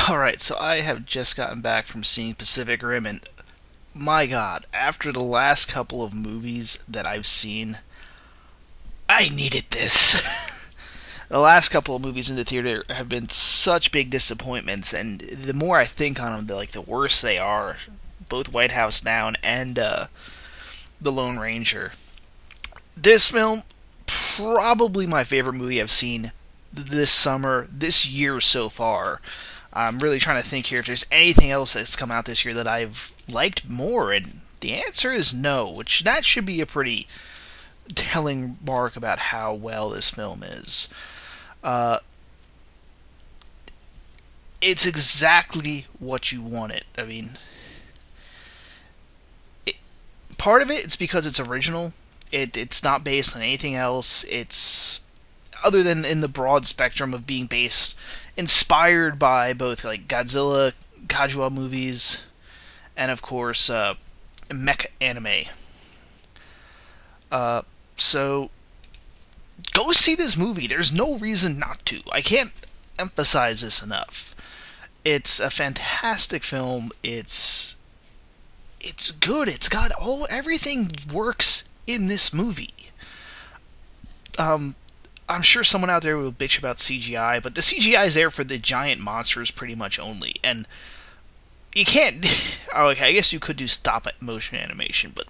Alright, so I have just gotten back from seeing Pacific Rim, and my god, after the last couple of movies that I've seen, I needed this. The last couple of movies in the theater have been such big disappointments, and the more I think on them, the worse they are. Both White House Down and The Lone Ranger. This film, probably my favorite movie I've seen this summer, this year so far. I'm really trying to think here if there's anything else that's come out this year that I've liked more, and the answer is no, which that should be a pretty telling mark about how well this film is. Uh, it's exactly what you wanted. I mean, it, part of it's because it's original. It's not based on anything else. It's other than in the broad spectrum of being based, inspired by both like Godzilla, Kajuya movies, and of course mecha anime. So go see this movie. There's no reason not to. I can't emphasize this enough. It's a fantastic film. It's good. It's got everything works in this movie. Um, I'm sure someone out there will bitch about CGI, but the CGI is there for the giant monsters pretty much only, and you can't. Oh, okay, I guess you could do stop motion animation, but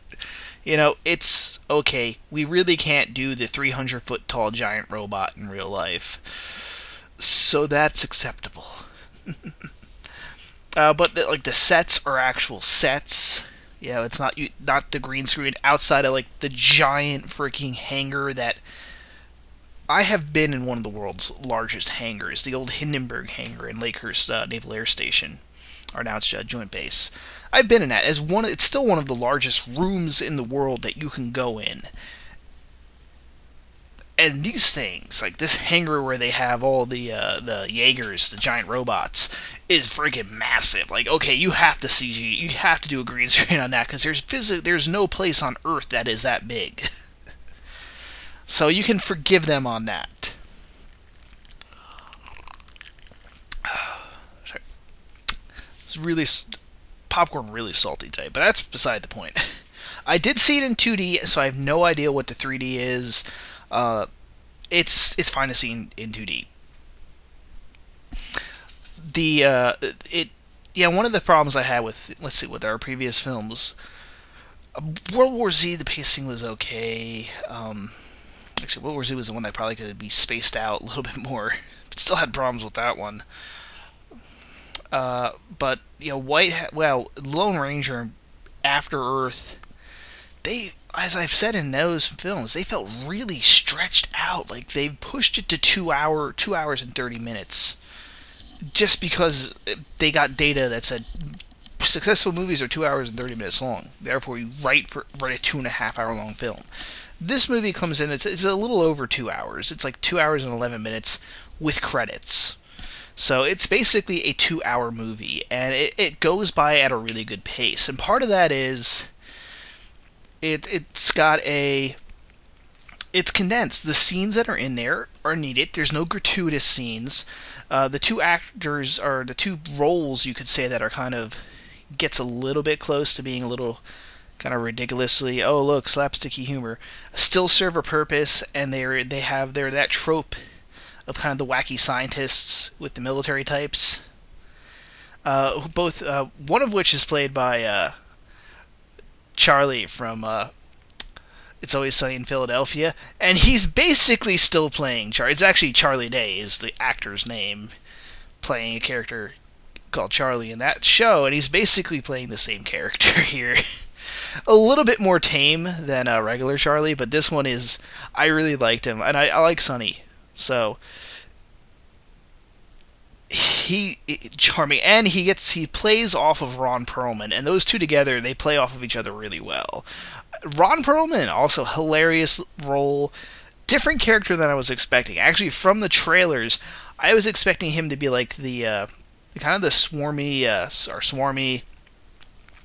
it's okay. We really can't do the 300-foot tall giant robot in real life, so that's acceptable. But like the sets are actual sets. It's not the green screen outside of like the giant freaking hangar that I have been in one of the world's largest hangars, the old Hindenburg hangar in Lakehurst Naval Air Station, or now it's Joint Base. I've been in that. It's still one of the largest rooms in the world that you can go in. And these things, like this hangar where they have all the Jaegers, the giant robots, is freaking massive. Like, okay, you have to CG, you have to do a green screen on that because there's no place on Earth that is that big. So you can forgive them on that. Sorry. It's really popcorn really salty today, but that's beside the point. I did see it in 2D, so I have no idea what the 3D is. It's fine to see in 2D. One of the problems I had with our previous films, World War Z, the pacing was okay. Actually, World War Z was the one that probably could be spaced out a little bit more, but still had problems with that one. But Lone Ranger and After Earth, as I've said in those films, they felt really stretched out. Like they pushed it to 2 hours and 30 minutes, just because they got data that said successful movies are 2 hours and 30 minutes long. Therefore, you write a 2.5 hour long film. This movie comes in, it's a little over 2 hours. It's like 2 hours and 11 minutes with credits. So it's basically a 2 hour movie, and it goes by at a really good pace. And part of that is it's condensed. The scenes that are in there are needed. There's no gratuitous scenes. The two roles, you could say, that are kind of gets a little bit close to being a little kind of ridiculously, oh look, slapsticky humor, still serve a purpose, and they're that trope of kind of the wacky scientists with the military types. One of which is played by Charlie from It's Always Sunny in Philadelphia, and he's basically still playing Charlie. It's actually Charlie Day is the actor's name, playing a character called Charlie in that show, and he's basically playing the same character here. A little bit more tame than regular Charlie, but this one is, I really liked him, and I like Sunny, so he charming, and he plays off of Ron Perlman, and those two together, they play off of each other really well. Ron Perlman, also hilarious role, different character than I was expecting. Actually, from the trailers, I was expecting him to be like the kind of the swarmy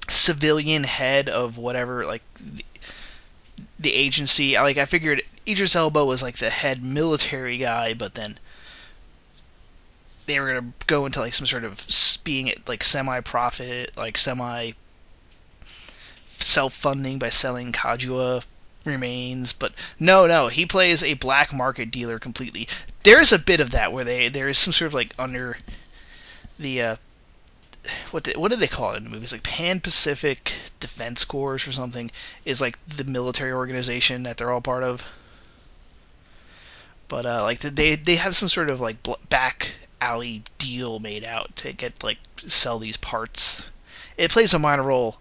civilian head of whatever, like the agency. I figured Idris Elba was like the head military guy, but then they were gonna go into like some sort of being like semi-profit, like semi self-funding by selling Kajua remains, but no, he plays a black market dealer completely. There's a bit of that where there is some sort of like under the what do they call it in the movies? Like Pan Pacific Defense Corps or something is like the military organization that they're all part of. But like they have some sort of like back alley deal made out to get like sell these parts. It plays a minor role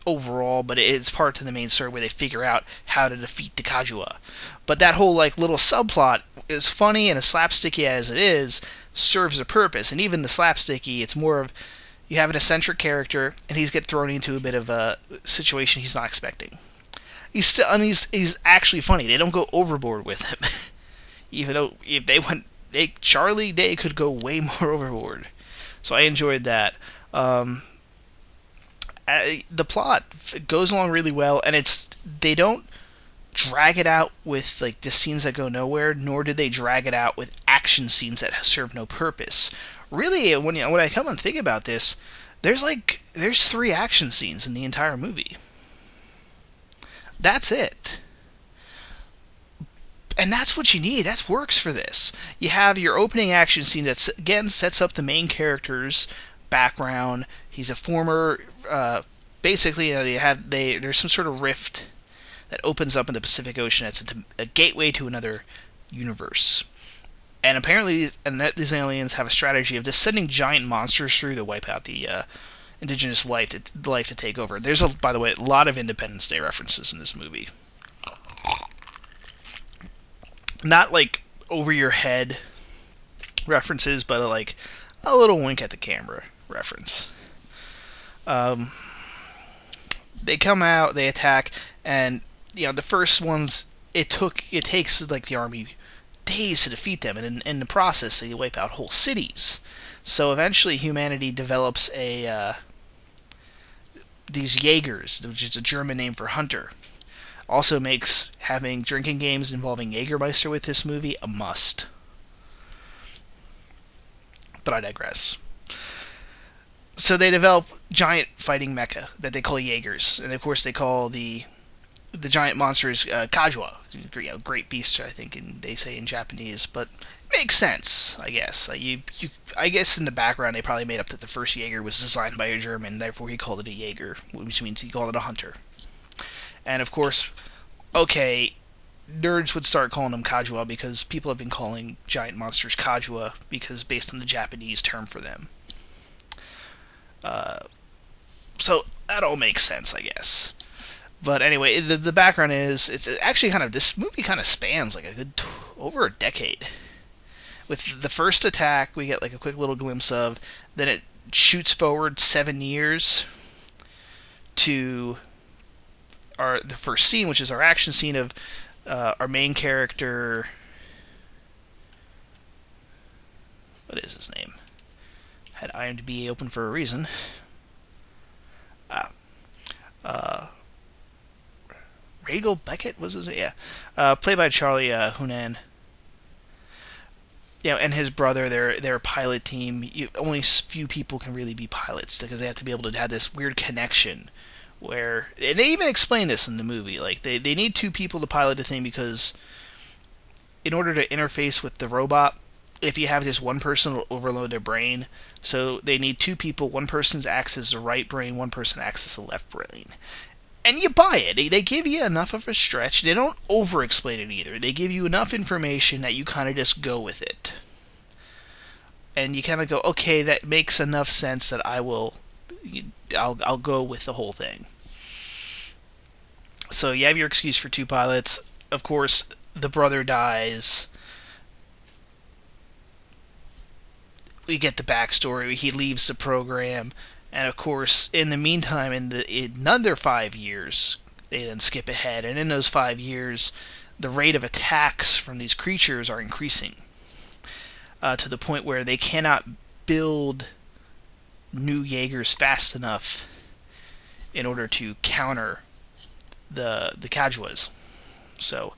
overall, but it's part of the main story where they figure out how to defeat the Kajua. But that whole like little subplot, as funny and as slapsticky as it is, serves a purpose. And even the slapsticky, it's more of you have an eccentric character and he's get thrown into a bit of a situation he's not expecting. He's actually funny. They don't go overboard with him, even though if they went, Charlie Day could go way more overboard. So I enjoyed that. The plot goes along really well, and they don't drag it out with like just scenes that go nowhere, nor do they drag it out with action scenes that serve no purpose. Really, when I come and think about this, there's 3 action scenes in the entire movie. That's it. And that's what you need. That works for this. You have your opening action scene that again sets up the main character's background. He's a former, basically, there's some sort of rift that opens up in the Pacific Ocean. It's a gateway to another universe. And apparently, these aliens have a strategy of just sending giant monsters through to wipe out the indigenous life to take over. There's, by the way, a lot of Independence Day references in this movie. Not like over your head references, but like a little wink at the camera reference. They come out, they attack, and the first ones it takes like the army days to defeat them, and in the process they wipe out whole cities. So eventually humanity develops these Jaegers, which is a German name for hunter. Also makes having drinking games involving Jägermeister with this movie a must. But I digress. So they develop giant fighting mecha that they call Jaegers, and of course they call the giant monsters Kajua, great beast, I think they say in Japanese, but it makes sense, I guess. I guess in the background they probably made up that the first Jaeger was designed by a German, therefore he called it a Jaeger, which means he called it a hunter. And of course, okay, nerds would start calling them Kajua because people have been calling giant monsters Kajua because based on the Japanese term for them. So that all makes sense, I guess. But anyway, the background is it's actually this movie kind of spans like a good over a decade. With the first attack, we get like a quick little glimpse of. Then it shoots forward 7 years to the first scene, which is our action scene of our main character. What is his name? Had IMDb open for a reason. Regal Beckett was his name? Yeah. Played by Charlie Hunnam. And his brother, they're a pilot team. Only few people can really be pilots because they have to be able to have this weird connection where, and they even explain this in the movie, like they need 2 people to pilot the thing because in order to interface with the robot, if you have just one person, it'll overload their brain. So they need 2 people. One person acts as the right brain, one person acts as the left brain. And you buy it. They give you enough of a stretch. They don't over-explain it either. They give you enough information that you kind of just go with it. And you kind of go, okay, that makes enough sense that I'll go with the whole thing. So you have your excuse for 2 pilots. Of course, the brother dies. We get the backstory. He leaves the program. And of course, in the meantime, in another 5 years, they then skip ahead. And in those 5 years, the rate of attacks from these creatures are increasing. To the point where they cannot build new Jaegers fast enough in order to counter the Kajuas. So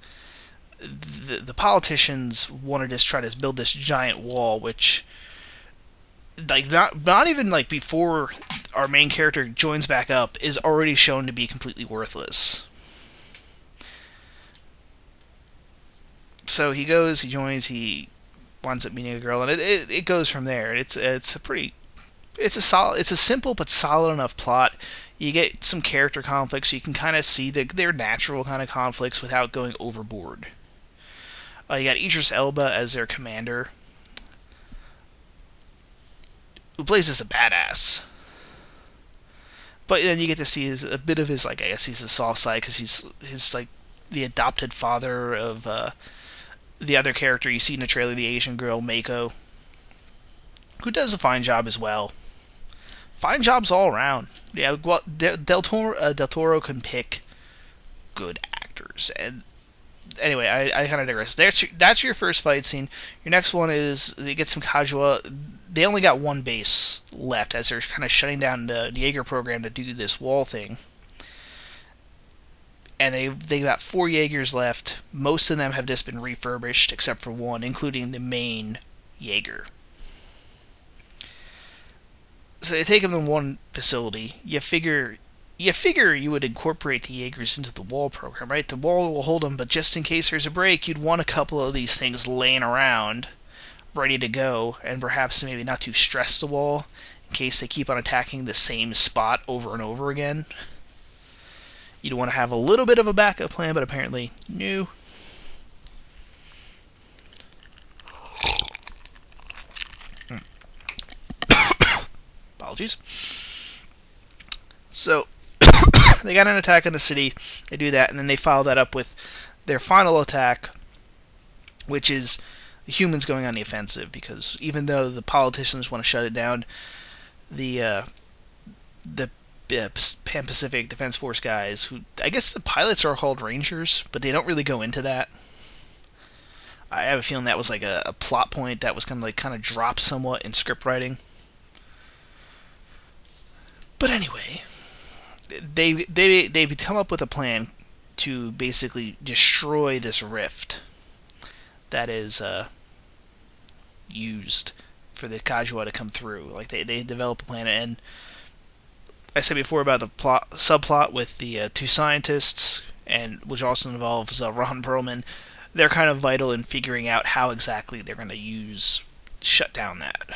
the politicians want to just try to build this giant wall, which like not even like before our main character joins back up, is already shown to be completely worthless. So he goes, he joins, he winds up meeting a girl, and it goes from there. It's a pretty it's a solid, it's a simple but solid enough plot. You get some character conflicts, so you can kind of see their natural kind of conflicts without going overboard. You got Idris Elba as their commander, who plays as a badass. But then you get to see a bit of his, like, I guess he's the soft side, because he's like the adopted father of the other character you see in the trailer, the Asian girl Mako, who does a fine job as well. Fine jobs all around. Yeah, well, Del Toro can pick good actors. And anyway, I kind of digress. That's your first fight scene. Your next one is you get some Kazuha. They only got one base left as they're kind of shutting down the Jaeger program to do this wall thing. And they got 4 Jaegers left. Most of them have just been refurbished, except for one, including the main Jaeger. So they take them to one facility. You figure you would incorporate the Jaegers into the wall program, right? The wall will hold them, but just in case there's a break, you'd want a couple of these things laying around, ready to go, and perhaps maybe not to stress the wall in case they keep on attacking the same spot over and over again. You'd want to have a little bit of a backup plan, but apparently, no. Apologies. So, they got an attack on the city, they do that, and then they follow that up with their final attack, which is the humans going on the offensive, because even though the politicians want to shut it down, the Pan-Pacific Defense Force guys, who I guess the pilots are called Rangers, but they don't really go into that. I have a feeling that was like a plot point that was kind of dropped somewhat in script writing. But anyway, they've come up with a plan to basically destroy this rift that is used for the Kazuha to come through. Like they develop a plan, and I said before about the subplot with the 2 scientists, and which also involves Ron Perlman. They're kind of vital in figuring out how exactly they're going to shut down that.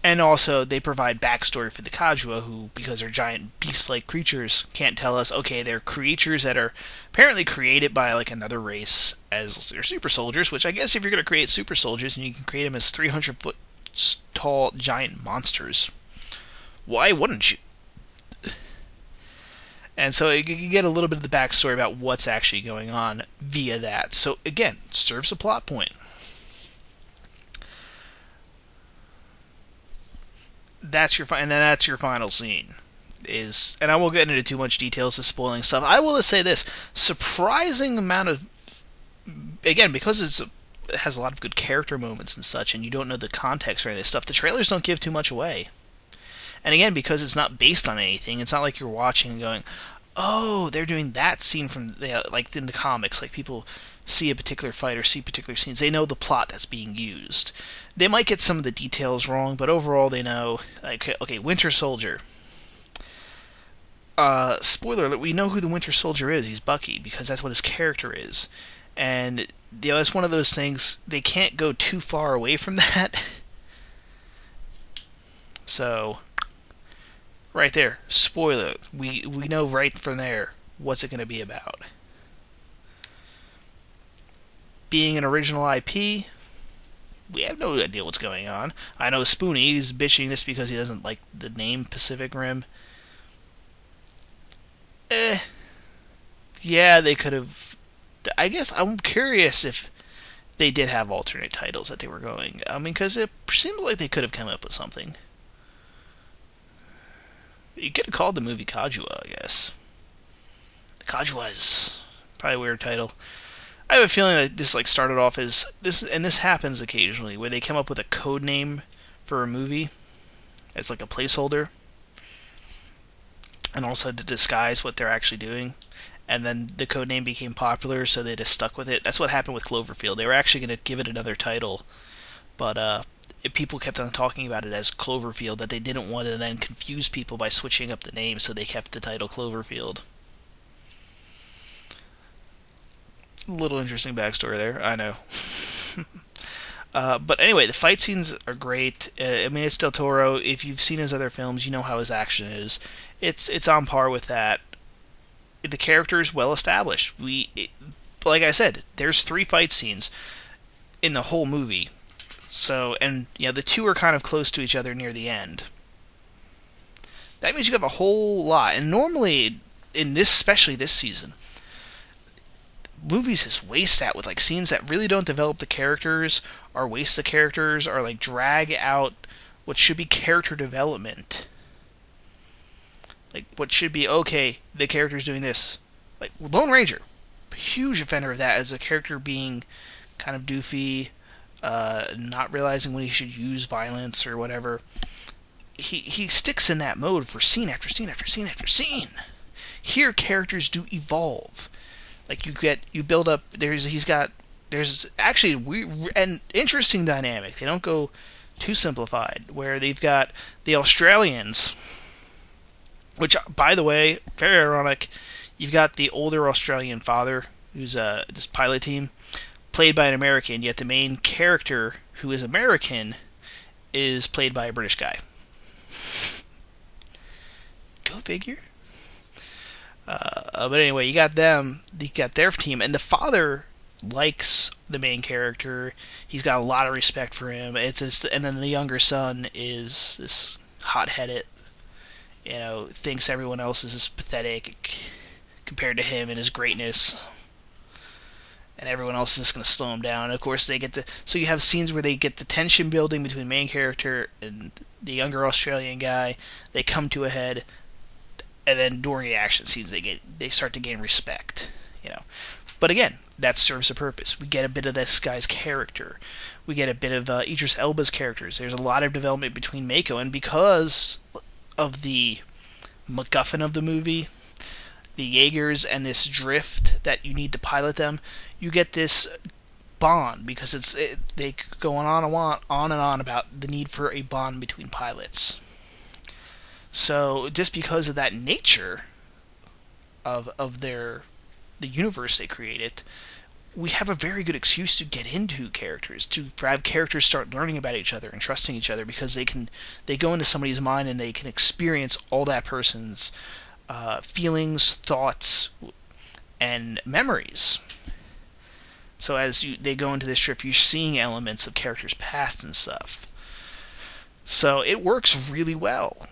And also, they provide backstory for the Kazuha, who, because they're giant beast-like creatures, can't tell us, okay, they're creatures that are apparently created by, like, another race as their super soldiers, which I guess if you're going to create super soldiers, and you can create them as 300-foot tall giant monsters, why wouldn't you? And so you get a little bit of the backstory about what's actually going on via that. So, again, serves a plot point. That's your final scene. And I won't get into too much details of spoiling stuff. I will just say this: surprising amount of, again, because it has a lot of good character moments and such, and you don't know the context or any of this stuff. The trailers don't give too much away. And again, because it's not based on anything, it's not like you're watching and going, "Oh, they're doing that scene from like in the comics." Like people see a particular fight or see particular scenes, they know the plot that's being used. They might get some of the details wrong, but overall they know. Like, okay, Winter Soldier. Spoiler alert: we know who the Winter Soldier is. He's Bucky, because that's what his character is. And it's one of those things, they can't go too far away from that. So, right there, spoiler. We know right from there what's it going to be about. Being an original IP, we have no idea what's going on. I know Spoonie is bitching this because he doesn't like the name Pacific Rim. Yeah, they could have. I guess I'm curious if they did have alternate titles that they were going. I mean, because it seems like they could have come up with something. You could have called the movie Kazuha, I guess. Kazuha is probably a weird title. I have a feeling that this started off as this, and this happens occasionally, where they come up with a code name for a movie as like a placeholder, and also to disguise what they're actually doing. And then the code name became popular, so they just stuck with it. That's what happened with Cloverfield. They were actually going to give it another title, but people kept on talking about it as Cloverfield, that they didn't want to then confuse people by switching up the name, so they kept the title Cloverfield. Little interesting backstory there, I know. But anyway, the fight scenes are great. I mean, it's Del Toro. If you've seen his other films, you know how his action is. It's on par with that. The character is well established. Like I said, there's 3 fight scenes in the whole movie. So, and the 2 are kind of close to each other near the end. That means you have a whole lot. And normally, in this, especially this season, movies just waste that with like scenes that really don't develop the characters, or waste the characters, or like drag out what should be character development. Like what should be, okay, the character's doing this. Like Lone Ranger, huge offender of that, as a character being kind of doofy, not realizing when he should use violence or whatever. He sticks in that mode for scene after scene after scene after scene. Here, characters do evolve. Like you build up. There's actually an interesting dynamic. They don't go too simplified. Where they've got the Australians, which, by the way, very ironic. You've got the older Australian father, who's this pilot team, played by an American. Yet the main character, who is American, is played by a British guy. Go figure. But anyway, you got them. You got their team, and the father likes the main character. He's got a lot of respect for him. And then the younger son is this hot-headed, thinks everyone else is just pathetic compared to him and his greatness, and everyone else is just going to slow him down. And of course, so you have scenes where they get the tension building between the main character and the younger Australian guy. They come to a head. And then during the action scenes, they start to gain respect, But again, that serves a purpose. We get a bit of this guy's character. We get a bit of Idris Elba's characters. There's a lot of development between Mako, and because of the MacGuffin of the movie, the Jaegers, and this drift that you need to pilot them, you get this bond, because they go on and on about the need for a bond between pilots. So just because of that nature of the universe they created, we have a very good excuse to get into characters, to have characters start learning about each other and trusting each other, because they go into somebody's mind and they can experience all that person's feelings, thoughts, and memories. So as they go into this trip, you're seeing elements of characters' past and stuff. So it works really well.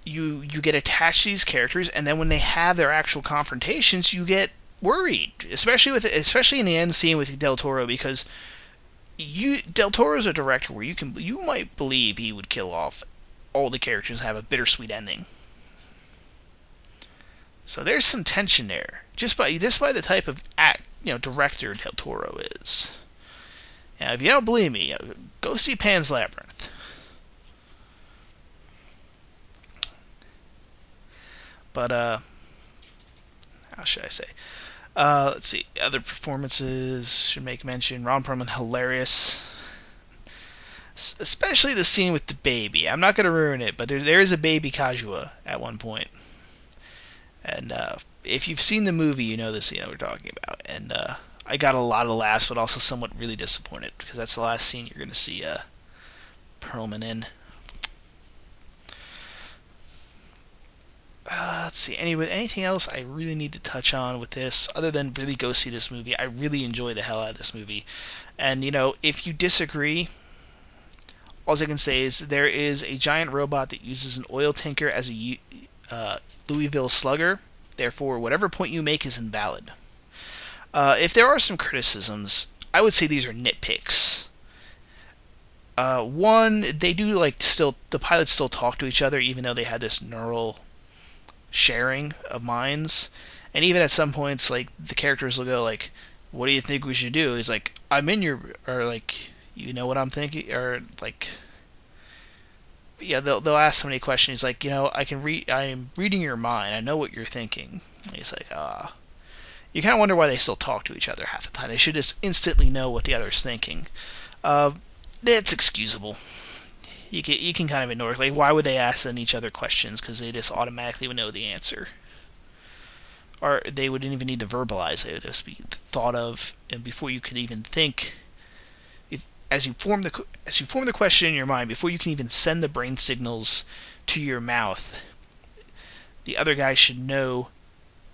You get attached to these characters, and then when they have their actual confrontations, you get worried, especially in the end scene with Del Toro, because Del Toro's a director where you might believe he would kill off all the characters and have a bittersweet ending. So there's some tension there, just by the type of director Del Toro is. Now, if you don't believe me, go see Pan's Labyrinth. But, how should I say? Let's see. Other performances should make mention. Ron Perlman, hilarious. Especially the scene with the baby. I'm not going to ruin it, but there is a baby Kazuha at one point. And if you've seen the movie, you know the scene that we're talking about. And I got a lot of laughs, but also somewhat really disappointed, because that's the last scene you're going to see Perlman in. Let's see. Anyway, anything else I really need to touch on with this, other than really go see this movie? I really enjoy the hell out of this movie. And, if you disagree, all I can say is there is a giant robot that uses an oil tanker as a Louisville Slugger. Therefore, whatever point you make is invalid. If there are some criticisms, I would say these are nitpicks. One, they do the pilots still talk to each other, even though they had this neural sharing of minds. And even at some points, the characters will go what do you think we should do? He's like, I'm in your, or you know what I'm thinking, or they'll ask so many questions. He's like, I'm reading your mind, I know what you're thinking. And he's like, you kind of wonder why they still talk to each other half the time. They should just instantly know what the other's thinking. That's excusable. you can kind of ignore it. Like, why would they ask each other questions? Because they just automatically would know the answer, or they wouldn't even need to verbalize it. It would just be thought of, and before you could even think, as you form the question in your mind, before you can even send the brain signals to your mouth, the other guy should know,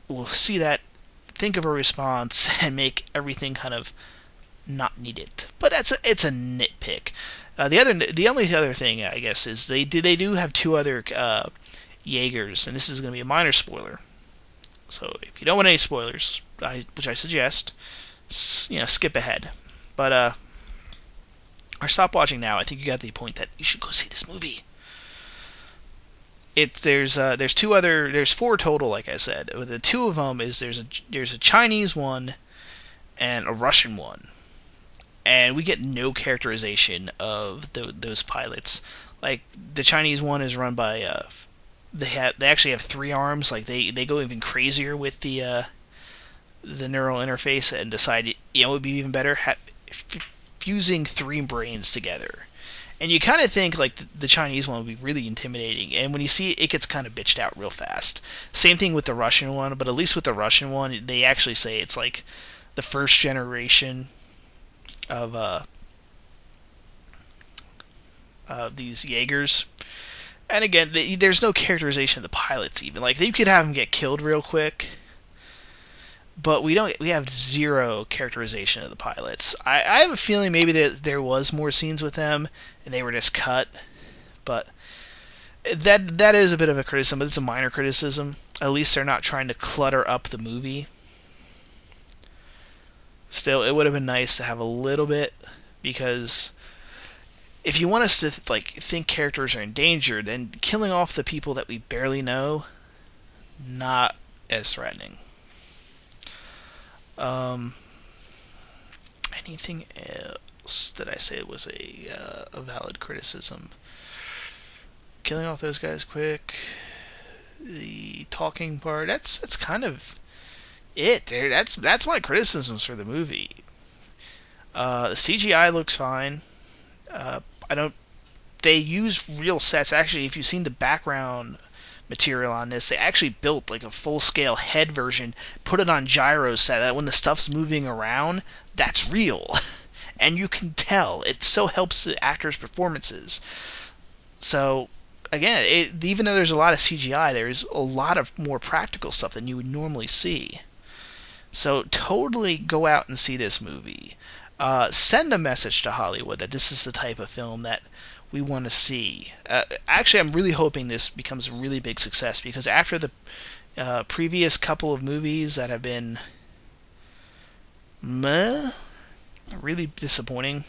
will see that, think of a response, and make everything kind of not needed. But it's a nitpick. The only other thing, I guess, is they do have two other Jaegers, and this is going to be a minor spoiler. So if you don't want any spoilers, which I suggest, skip ahead. But or stop watching now. I think you got the point that you should go see this movie. There's four total, like I said. The two of them is there's a Chinese one and a Russian one, and we get no characterization of those pilots. Like, the Chinese one is run by they actually have three arms. Like, they go even crazier with the neural interface and decide it would be even better fusing three brains together. And you kind of think like the Chinese one would be really intimidating, and when you see it, it gets kind of bitched out real fast. Same thing with the Russian one, but at least with the Russian one, they actually say it's like the first generation of these Jaegers. And again, there's no characterization of the pilots even. Like, you could have them get killed real quick, but we have zero characterization of the pilots. I have a feeling maybe that there was more scenes with them and they were just cut, but that is a bit of a criticism, but it's a minor criticism. At least they're not trying to clutter up the movie. Still, it would have been nice to have a little bit, because if you want us to think characters are in danger, then killing off the people that we barely know, not as threatening. Anything else that I say was a valid criticism? Killing off those guys quick. The talking part. That's kind of it. There. That's my criticisms for the movie. The CGI looks fine. I don't. They use real sets. Actually, if you've seen the background material on this, they actually built like a full-scale head version, put it on gyros so that when the stuff's moving around, that's real. And you can tell. It so helps the actors' performances. So, again, even though there's a lot of CGI, there's a lot of more practical stuff than you would normally see. So, totally go out and see this movie. Send a message to Hollywood that this is the type of film that we want to see. Actually, I'm really hoping this becomes a really big success, because after the previous couple of movies that have been really disappointing,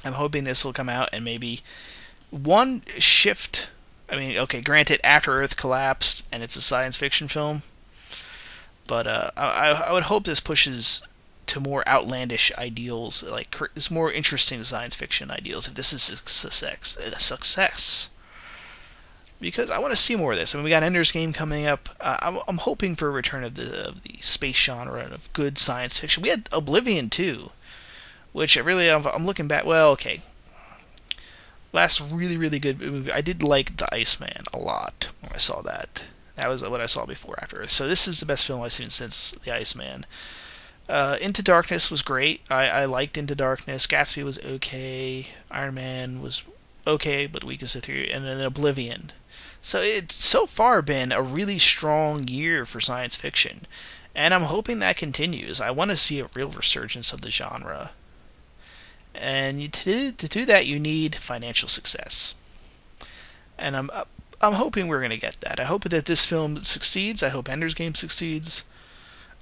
I'm hoping this will come out and maybe one shift. I mean, okay, granted, After Earth collapsed and it's a science fiction film, but I would hope this pushes to more outlandish ideals, like it's more interesting science fiction ideals, if this is a success. Because I want to see more of this. I mean, we got Ender's Game coming up. I'm hoping for a return of the space genre and of good science fiction. We had Oblivion too, which I'm looking back. Well, okay, last really, really good movie. I did like The Iceman a lot when I saw that. That was what I saw before After Earth. So this is the best film I've seen since The Iceman. Into Darkness was great. I liked Into Darkness. Gatsby was okay. Iron Man was okay, but weak as a theory. And then Oblivion. So it's so far been a really strong year for science fiction. And I'm hoping that continues. I want to see a real resurgence of the genre. And to do that, you need financial success. And I'm hoping we're going to get that. I hope that this film succeeds. I hope Ender's Game succeeds.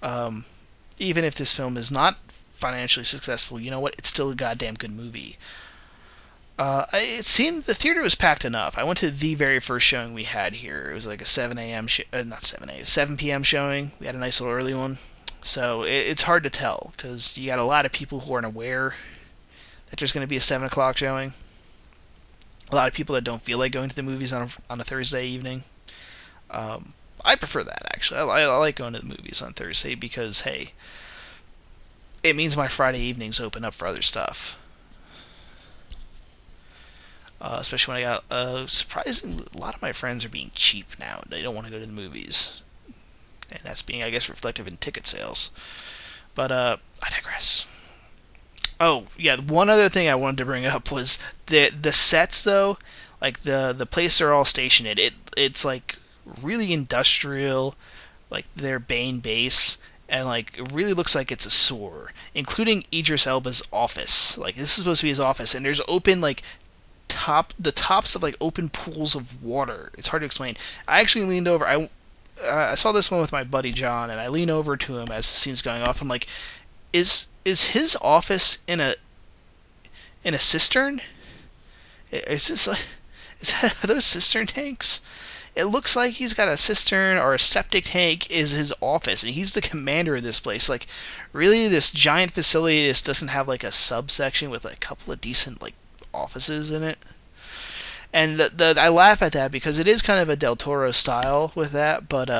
Even if this film is not financially successful, you know what? It's still a goddamn good movie. It seemed the theater was packed enough. I went to the very first showing we had here. It was like a 7 p.m. showing. We had a nice little early one. So it's hard to tell, because you got a lot of people who aren't aware that there's going to be a 7 o'clock showing. A lot of people that don't feel like going to the movies on a Thursday evening. I prefer that, actually. I like going to the movies on Thursday because, hey, it means my Friday evenings open up for other stuff. especially when I got surprisingly a lot of my friends are being cheap now. They don't want to go to the movies, and that's being, I guess, reflective in ticket sales. But I digress. Oh yeah, one other thing I wanted to bring up was the sets though, like the place they're all stationed at. It's like really industrial, like their Bane base, and like it really looks like it's a sewer, including Idris Elba's office. Like this is supposed to be his office, and there's open like the tops of like open pools of water. It's hard to explain. I actually leaned over. I saw this one with my buddy John, and I lean over to him as the scene's going off. I'm like, is his office in a cistern? Is this like, are those cistern tanks? It looks like he's got a cistern or a septic tank is his office, and he's the commander of this place. Like, really, this giant facility just doesn't have like a subsection with a couple of decent like offices in it. And I laugh at that because it is kind of a Del Toro style with that, but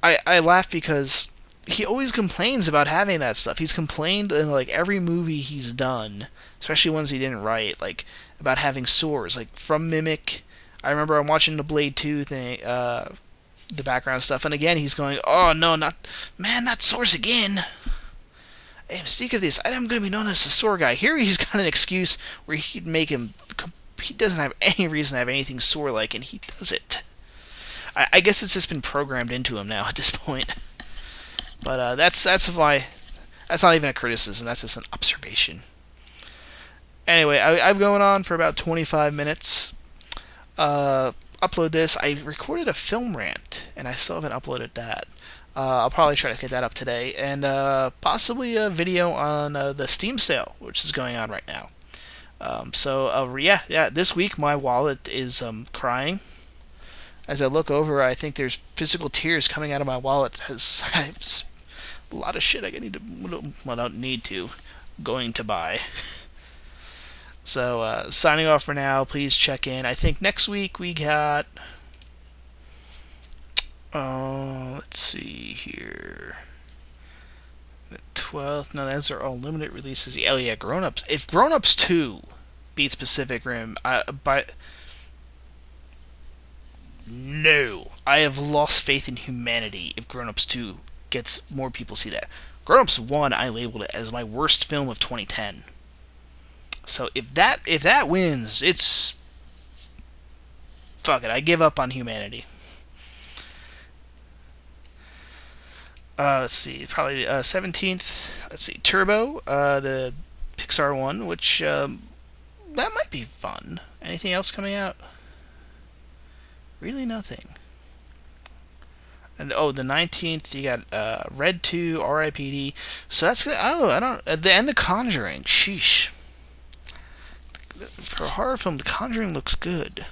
I laugh because he always complains about having that stuff. He's complained in like every movie he's done, especially ones he didn't write, like about having sores, like from Mimic. I remember I'm watching the Blade 2 thing, the background stuff, and again he's going, "Oh no, not sores again." Hey, mystique of this, I'm going to be known as the sore guy. Here he's got an excuse where he can make him. He doesn't have any reason to have anything sore like, and he does it. I guess it's just been programmed into him now at this point. But that's why. That's not even a criticism. That's just an observation. Anyway, I'm going on for about 25 minutes. Upload this. I recorded a film rant, and I still haven't uploaded that. I'll probably try to get that up today, and possibly a video on the Steam sale, which is going on right now. Yeah. This week my wallet is crying. As I look over, I think there's physical tears coming out of my wallet as I have a lot of shit I don't need to, going to buy. So, signing off for now. Please check in. I think next week we got... let's see here. The 12th. No, those are all limited releases. Oh yeah, Grown Ups. If Grown Ups 2 beats Pacific Rim, no, I have lost faith in humanity if Grown Ups 2 gets more people see that. Grown Ups 1, I labeled it as my worst film of 2010. So if that wins, it's... fuck it, I give up on humanity. Let's see, probably 17th. Let's see, Turbo, the Pixar one, which that might be fun. Anything else coming out? Really nothing. And the 19th you got Red 2, R.I.P.D. So that's good. Oh, I don't. And The Conjuring. Sheesh. For a horror film, The Conjuring looks good.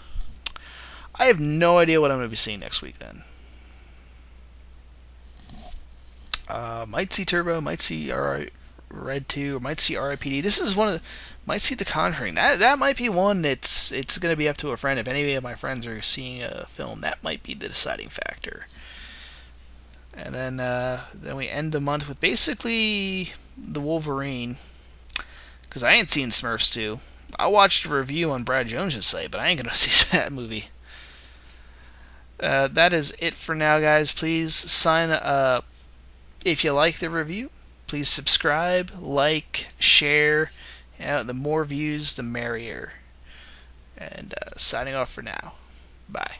I have no idea what I'm going to be seeing next week then. Might see Turbo, might see Red 2, or might see R.I.P.D. This is one of might see The Conjuring. That might be one that's it's going to be up to a friend. If any of my friends are seeing a film, that might be the deciding factor. And then we end the month with basically the Wolverine, because I ain't seen Smurfs 2. I watched a review on Brad Jones' site, but I ain't gonna see that movie. That is it for now, guys. Please sign up if you like the review. Please subscribe, like, share. The more views, the merrier. And signing off for now. Bye.